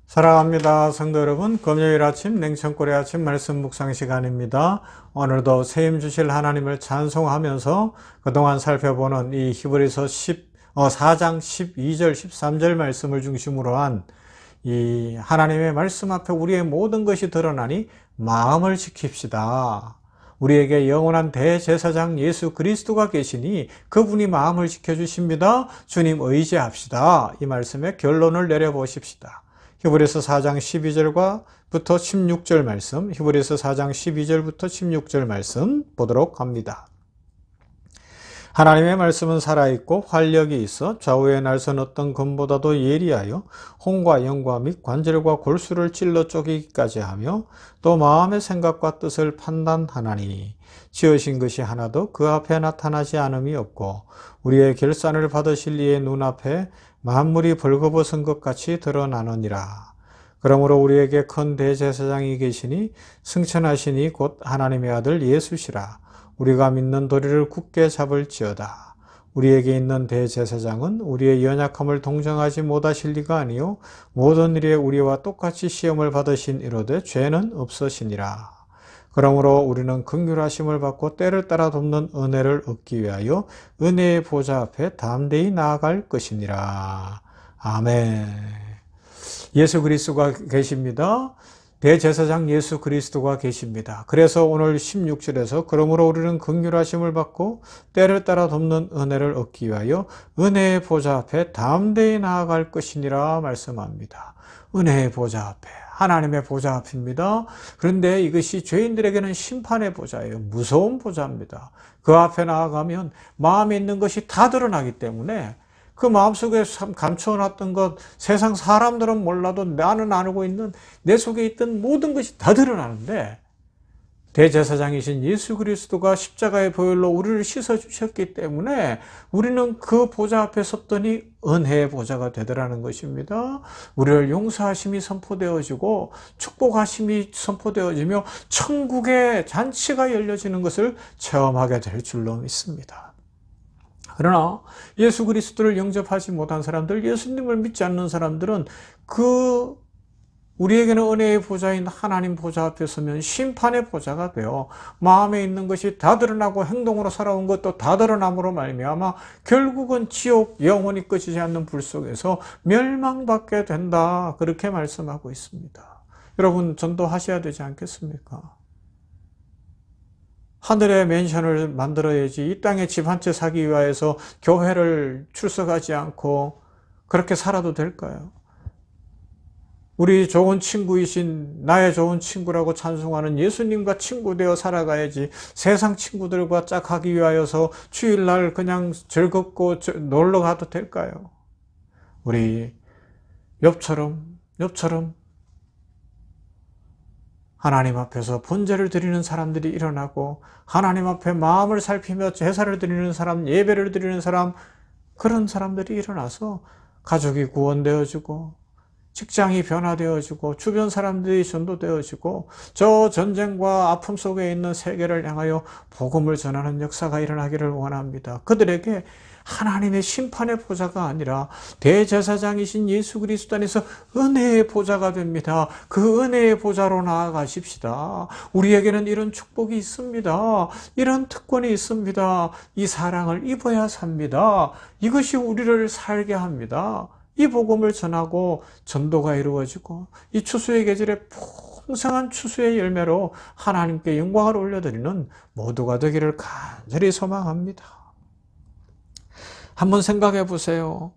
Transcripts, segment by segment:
사랑합니다. 성도 여러분, 금요일 아침 냉천골의 아침 말씀 묵상 시간입니다. 오늘도 세임 주실 하나님을 찬송하면서 그동안 살펴보는 이 히브리서 4장 12절 13절 말씀을 중심으로 한 이 하나님의 말씀 앞에 우리의 모든 것이 드러나니 마음을 지킵시다. 우리에게 영원한 대제사장 예수 그리스도가 계시니 그분이 마음을 지켜주십니다. 주님 의지합시다. 이 말씀의 결론을 내려보십시다. 히브리서 4장 12절부터 16절 말씀, 히브리서 4장 12절부터 16절 말씀 보도록 합니다. 하나님의 말씀은 살아있고 활력이 있어 좌우에 날선 어떤 검보다도 예리하여 혼과 영과 및 관절과 골수를 찔러 쪼개기까지 하며 또 마음의 생각과 뜻을 판단하나니 지으신 것이 하나도 그 앞에 나타나지 않음이 없고 우리의 결산을 받으실 이의 눈앞에 만물이 벌거벗은 것 같이 드러나느니라. 그러므로 우리에게 큰 대제사장이 계시니 승천하시니 곧 하나님의 아들 예수시라. 우리가 믿는 도리를 굳게 잡을지어다. 우리에게 있는 대제사장은 우리의 연약함을 동정하지 못하실 리가 아니요 모든 일에 우리와 똑같이 시험을 받으신 이로되 죄는 없으시니라. 그러므로 우리는 긍휼하심을 받고 때를 따라 돕는 은혜를 얻기 위하여 은혜의 보좌 앞에 담대히 나아갈 것이니라. 아멘. 예수 그리스도가 계십니다. 대제사장 예수 그리스도가 계십니다. 그래서 오늘 16절에서 그러므로 우리는 긍휼하심을 받고 때를 따라 돕는 은혜를 얻기 위하여 은혜의 보좌 앞에 담대히 나아갈 것이니라 말씀합니다. 은혜의 보좌 앞에, 하나님의 보좌 앞입니다. 그런데 이것이 죄인들에게는 심판의 보좌예요. 무서운 보좌입니다. 그 앞에 나아가면 마음에 있는 것이 다 드러나기 때문에 그 마음속에 감춰놨던 것, 세상 사람들은 몰라도 나는 알고 있는 내 속에 있던 모든 것이 다 드러나는데 대제사장이신 예수 그리스도가 십자가의 보혈로 우리를 씻어주셨기 때문에 우리는 그 보좌 앞에 섰더니 은혜의 보좌가 되더라는 것입니다. 우리를 용서하심이 선포되어지고 축복하심이 선포되어지며 천국의 잔치가 열려지는 것을 체험하게 될 줄로 믿습니다. 그러나 예수 그리스도를 영접하지 못한 사람들, 예수님을 믿지 않는 사람들은 우리에게는 은혜의 보좌인 하나님 보좌 앞에 서면 심판의 보좌가 되어 마음에 있는 것이 다 드러나고 행동으로 살아온 것도 다 드러남으로 말미암아 결국은 지옥 영원히 꺼지지 않는 불 속에서 멸망받게 된다. 그렇게 말씀하고 있습니다. 여러분 전도하셔야 되지 않겠습니까? 하늘의 맨션을 만들어야지 이 땅에 집 한 채 사기 위해서 교회를 출석하지 않고 그렇게 살아도 될까요? 우리 좋은 친구이신 나의 좋은 친구라고 찬송하는 예수님과 친구 되어 살아가야지 세상 친구들과 짝하기 위하여서 주일날 그냥 즐겁고 놀러 가도 될까요? 우리 욥처럼 하나님 앞에서 번제를 드리는 사람들이 일어나고 하나님 앞에 마음을 살피며 제사를 드리는 사람, 예배를 드리는 사람, 그런 사람들이 일어나서 가족이 구원되어지고 직장이 변화되어지고 주변 사람들이 전도되어지고 저 전쟁과 아픔 속에 있는 세계를 향하여 복음을 전하는 역사가 일어나기를 원합니다. 그들에게 하나님의 심판의 보좌가 아니라 대제사장이신 예수 그리스도 안에서 은혜의 보좌가 됩니다. 그 은혜의 보좌로 나아가십시다. 우리에게는 이런 축복이 있습니다. 이런 특권이 있습니다. 이 사랑을 입어야 삽니다. 이것이 우리를 살게 합니다. 이 복음을 전하고 전도가 이루어지고 이 추수의 계절에 풍성한 추수의 열매로 하나님께 영광을 올려드리는 모두가 되기를 간절히 소망합니다. 한번 생각해 보세요.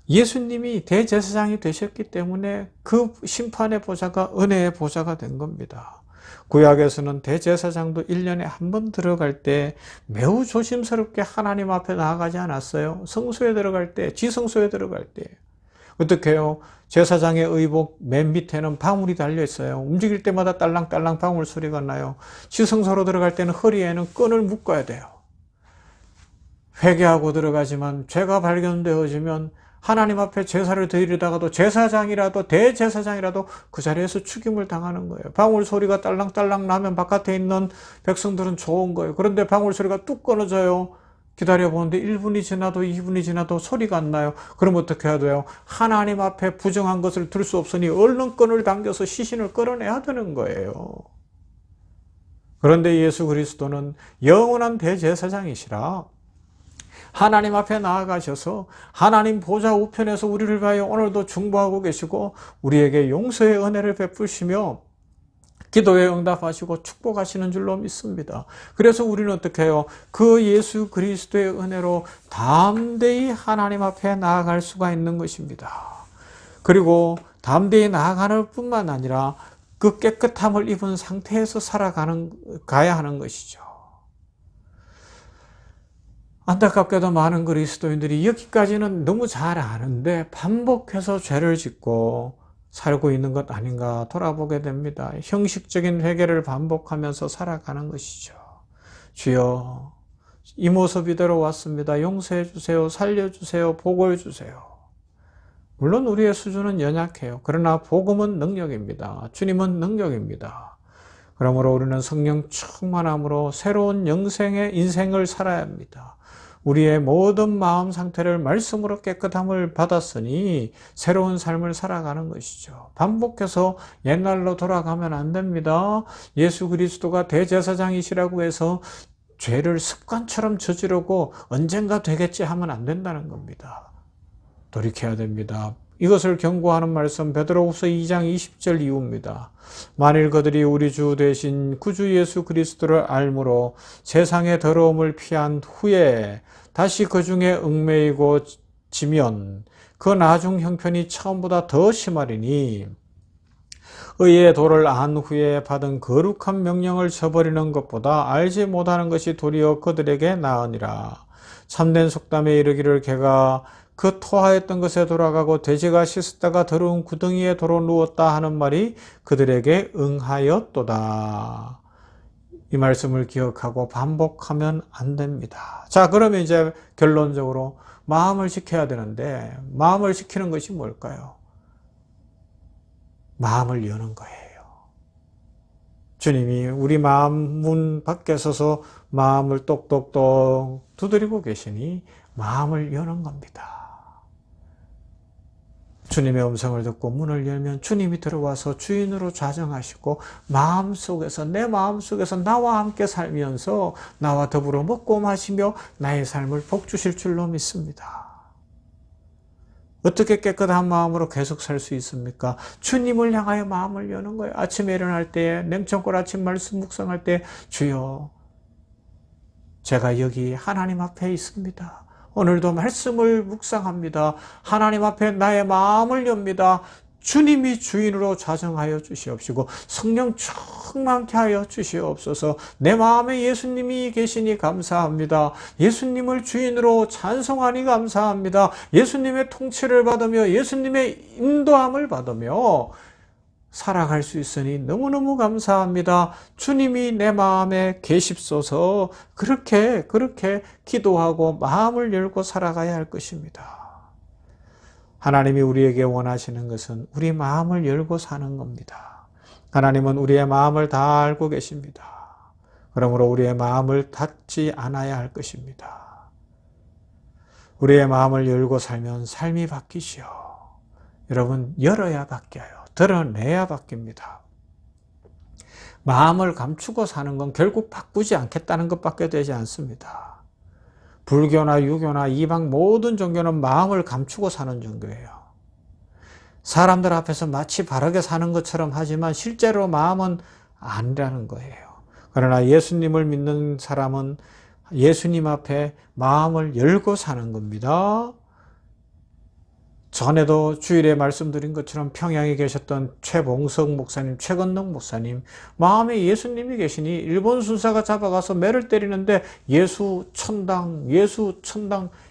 예수님이 대제사장이 되셨기 때문에 그 심판의 보좌가 은혜의 보좌가 된 겁니다. 구약에서는 대제사장도 1년에 한 번 들어갈 때 매우 조심스럽게 하나님 앞에 나아가지 않았어요. 성소에 들어갈 때, 지성소에 들어갈 때. 어떻게 해요? 제사장의 의복 맨 밑에는 방울이 달려 있어요. 움직일 때마다 딸랑딸랑 방울 소리가 나요. 지성소로 들어갈 때는 허리에는 끈을 묶어야 돼요. 회개하고 들어가지만 죄가 발견되어지면 하나님 앞에 제사를 드리다가도 제사장이라도 대제사장이라도 그 자리에서 죽임을 당하는 거예요. 방울 소리가 딸랑딸랑 나면 바깥에 있는 백성들은 좋은 거예요. 그런데 방울 소리가 뚝 끊어져요. 기다려보는데 1분이 지나도 2분이 지나도 소리가 안 나요. 그럼 어떻게 해야 돼요? 하나님 앞에 부정한 것을 들 수 없으니 얼른 끈을 당겨서 시신을 끌어내야 되는 거예요. 그런데 예수 그리스도는 영원한 대제사장이시라 하나님 앞에 나아가셔서 하나님 보좌 우편에서 우리를 위하여 오늘도 중보하고 계시고 우리에게 용서의 은혜를 베푸시며 기도에 응답하시고 축복하시는 줄로 믿습니다. 그래서 우리는 어떻게 해요? 그 예수 그리스도의 은혜로 담대히 하나님 앞에 나아갈 수가 있는 것입니다. 그리고 담대히 나아가는 뿐만 아니라 그 깨끗함을 입은 상태에서 가야 하는 것이죠. 안타깝게도 많은 그리스도인들이 여기까지는 너무 잘 아는데 반복해서 죄를 짓고 살고 있는 것 아닌가 돌아보게 됩니다. 형식적인 회개를 반복하면서 살아가는 것이죠. 주여, 이 모습 이대로 왔습니다. 용서해 주세요. 살려주세요. 복을 주세요. 물론 우리의 수준은 연약해요. 그러나 복음은 능력입니다. 주님은 능력입니다. 그러므로 우리는 성령 충만함으로 새로운 영생의 인생을 살아야 합니다. 우리의 모든 마음 상태를 말씀으로 깨끗함을 받았으니 새로운 삶을 살아가는 것이죠. 반복해서 옛날로 돌아가면 안 됩니다. 예수 그리스도가 대제사장이시라고 해서 죄를 습관처럼 저지르고 언젠가 되겠지 하면 안 된다는 겁니다. 돌이켜야 됩니다. 이것을 경고하는 말씀 베드로후서 2장 20절 이후입니다. 만일 그들이 우리 주 되신 구주 예수 그리스도를 알므로 세상의 더러움을 피한 후에 다시 그 중에 얽매이고 지면 그 나중 형편이 처음보다 더 심하리니 의의 도를 안 후에 받은 거룩한 명령을 저버리는 것보다 알지 못하는 것이 도리어 그들에게 나으니라. 참된 속담에 이르기를 개가 그 토하였던 것에 돌아가고 돼지가 씻었다가 더러운 구덩이에 도로 누웠다 하는 말이 그들에게 응하였도다. 이 말씀을 기억하고 반복하면 안 됩니다. 자, 그러면 이제 결론적으로 마음을 지켜야 되는데 마음을 지키는 것이 뭘까요? 마음을 여는 거예요. 주님이 우리 마음 문 밖에 서서 마음을 똑똑똑 두드리고 계시니 마음을 여는 겁니다. 주님의 음성을 듣고 문을 열면 주님이 들어와서 주인으로 좌정하시고 내 마음속에서 나와 함께 살면서 나와 더불어 먹고 마시며 나의 삶을 복주실 줄로 믿습니다. 어떻게 깨끗한 마음으로 계속 살 수 있습니까? 주님을 향하여 마음을 여는 거예요. 아침에 일어날 때 냉정골 아침 말씀 묵상할 때 주여 제가 여기 하나님 앞에 있습니다. 오늘도 말씀을 묵상합니다. 하나님 앞에 나의 마음을 엽니다. 주님이 주인으로 좌정하여 주시옵시고 성령 충만케 하여 주시옵소서. 내 마음에 예수님이 계시니 감사합니다. 예수님을 주인으로 찬송하니 감사합니다. 예수님의 통치를 받으며 예수님의 인도함을 받으며 살아갈 수 있으니 너무너무 감사합니다. 주님이 내 마음에 계십소서. 그렇게 기도하고 마음을 열고 살아가야 할 것입니다. 하나님이 우리에게 원하시는 것은 우리 마음을 열고 사는 겁니다. 하나님은 우리의 마음을 다 알고 계십니다. 그러므로 우리의 마음을 닫지 않아야 할 것입니다. 우리의 마음을 열고 살면 삶이 바뀌시오. 여러분, 열어야 바뀌어요. 드러내야 바뀝니다. 마음을 감추고 사는 건 결국 바꾸지 않겠다는 것밖에 되지 않습니다. 불교나 유교나 이방 모든 종교는 마음을 감추고 사는 종교예요. 사람들 앞에서 마치 바르게 사는 것처럼 하지만 실제로 마음은 아니라는 거예요. 그러나 예수님을 믿는 사람은 예수님 앞에 마음을 열고 사는 겁니다. 전에도 주일에 말씀드린 것처럼 평양에 계셨던 최봉석 목사님, 최건능 목사님, 마음에 예수님이 계시니 일본 순사가 잡아가서 매를 때리는데 예수 천당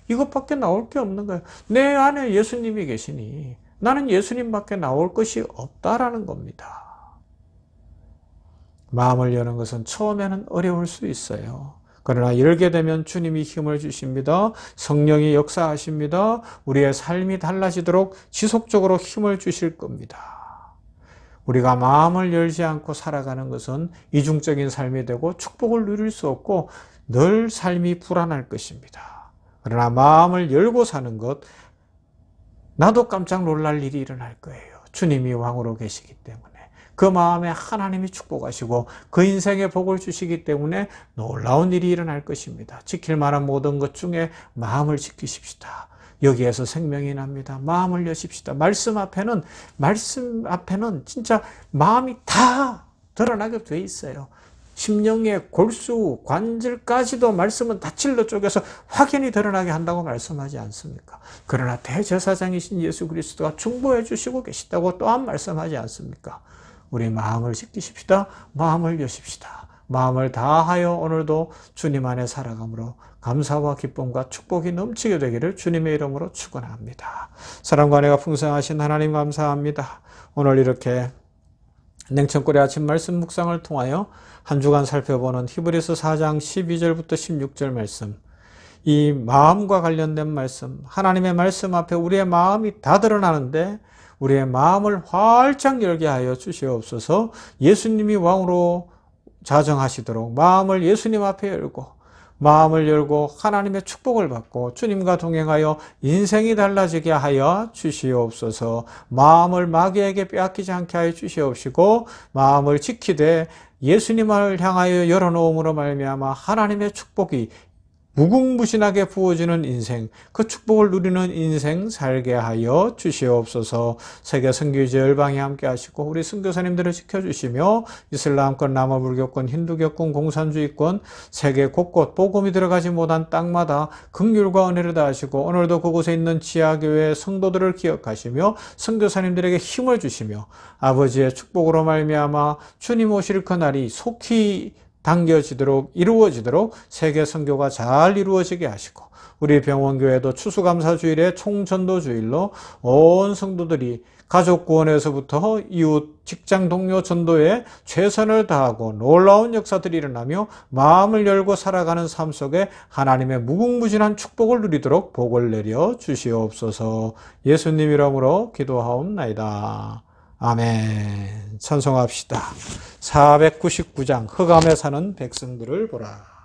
이것밖에 나올 게 없는 거예요. 내 안에 예수님이 계시니 나는 예수님밖에 나올 것이 없다라는 겁니다. 마음을 여는 것은 처음에는 어려울 수 있어요. 그러나 열게 되면 주님이 힘을 주십니다. 성령이 역사하십니다. 우리의 삶이 달라지도록 지속적으로 힘을 주실 겁니다. 우리가 마음을 열지 않고 살아가는 것은 이중적인 삶이 되고 축복을 누릴 수 없고 늘 삶이 불안할 것입니다. 그러나 마음을 열고 사는 것, 나도 깜짝 놀랄 일이 일어날 거예요. 주님이 왕으로 계시기 때문에. 그 마음에 하나님이 축복하시고 그 인생에 복을 주시기 때문에 놀라운 일이 일어날 것입니다. 지킬 만한 모든 것 중에 마음을 지키십시다. 여기에서 생명이 납니다. 마음을 여십시다. 말씀 앞에는 진짜 마음이 다 드러나게 돼 있어요. 심령의 골수, 관절까지도 말씀은 다 찔러 쪼개서 확연히 드러나게 한다고 말씀하지 않습니까? 그러나 대제사장이신 예수 그리스도가 중보해 주시고 계시다고 또한 말씀하지 않습니까? 우리 마음을 지키십시다. 마음을 여십시다. 마음을 다하여 오늘도 주님 안에 살아감으로 감사와 기쁨과 축복이 넘치게 되기를 주님의 이름으로 축원합니다. 사랑과 은혜가 풍성하신 하나님 감사합니다. 오늘 이렇게 냉천골의 아침 말씀 묵상을 통하여 한 주간 살펴보는 히브리서 4장 12절부터 16절 말씀, 이 마음과 관련된 말씀, 하나님의 말씀 앞에 우리의 마음이 다 드러나는데 우리의 마음을 활짝 열게 하여 주시옵소서. 예수님이 왕으로 자정하시도록 마음을 예수님 앞에 열고 마음을 열고 하나님의 축복을 받고 주님과 동행하여 인생이 달라지게 하여 주시옵소서. 마음을 마귀에게 빼앗기지 않게 하여 주시옵시고 마음을 지키되 예수님을 향하여 열어놓음으로 말미암아 하나님의 축복이 무궁무진하게 부어지는 인생, 그 축복을 누리는 인생 살게 하여 주시옵소서. 세계 선교지 열방에 함께 하시고 우리 선교사님들을 지켜주시며 이슬람권, 남아불교권, 힌두교권, 공산주의권 세계 곳곳 복음이 들어가지 못한 땅마다 긍휼과 은혜를 다하시고 오늘도 그곳에 있는 지하교회 성도들을 기억하시며 선교사님들에게 힘을 주시며 아버지의 축복으로 말미암아 주님 오실 그날이 속히 당겨지도록 이루어지도록 세계 선교가 잘 이루어지게 하시고 우리 병원교회도 추수감사주일에 총전도주일로 온 성도들이 가족 구원에서부터 이웃 직장 동료 전도에 최선을 다하고 놀라운 역사들이 일어나며 마음을 열고 살아가는 삶 속에 하나님의 무궁무진한 축복을 누리도록 복을 내려 주시옵소서. 예수님 이름으로 기도하옵나이다. 아멘. 찬송합시다. 499장 흑암에 사는 백성들을 보라.